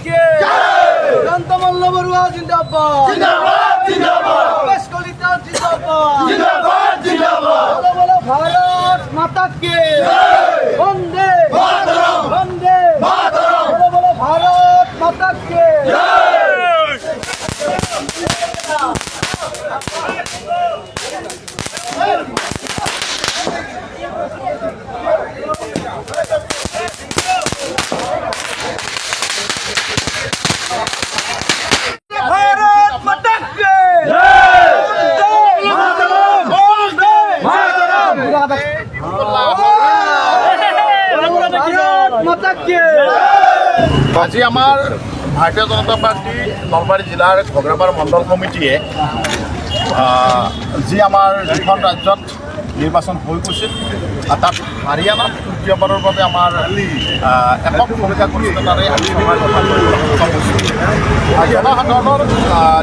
কি জয়ন্ত মল্ল বৰুৱা জিন্দাবাদ জিন্দাবাদ জিন্দাবাদ বেশ কলিতা জিন্দাবাদ জিন্দাবাদ জিন্দাবাদ বলো বলো ভারত মাতা কি বন্দে মাতরম বন্দে মাতরম বলো বলো ভারত মাতা কি भारत माता की भारत माता की আজি আমাৰ ভাৰতীয় জনতা পাৰ্টি নলবাৰী জিলাৰ ঘগ্ৰাপাৰ মণ্ডল সমিতিয়ে যি আমাৰ দুখন ৰাজ্যত নিৰ্বাচন হৈ গৈছিল তাত হাৰিয়ানাত তৃতীয়বাৰৰ বাবে আমাৰ একক সংখ্যাগৰিষ্ঠতাৰে আমি সভাৰ গঠন কৰিবলৈ সক্ষম হৈছোঁ। জনসাধাৰণৰ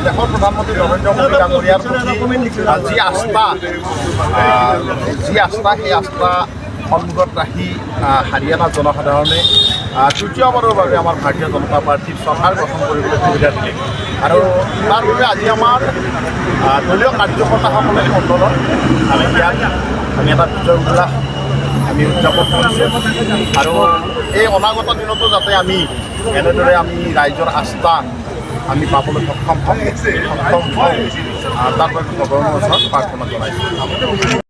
দেশৰ প্ৰধানমন্ত্ৰী নৰেন্দ্ৰ মোদী ডাঙৰীয়াৰ প্ৰতি যি আস্থা সেই আস্থা সন্মুখত ৰাখি হাৰিয়ানাৰ জনসাধাৰণে তৃতীয়বাৰৰ বাবে আমাৰ ভাৰতীয় জনতা পাৰ্টীৰ চৰকাৰ গঠন কৰিবলৈ সুবিধা দিলে আৰু তাৰ বাবে আজি আমাৰ দলীয় কাৰ্যকৰ্তাসকলে অন্তৰত আমি এটা বিজয় উল্লাস আমি উদযাপন কৰিছোঁ আৰু এই অনাগত দিনতো যাতে আমি এনেদৰে আমি ৰাইজৰ আস্থা আমি পাবলৈ সক্ষম হওঁ তাৰ বাবে ভগৱানৰ ওচৰত প্ৰাৰ্থনা জনাইছোঁ।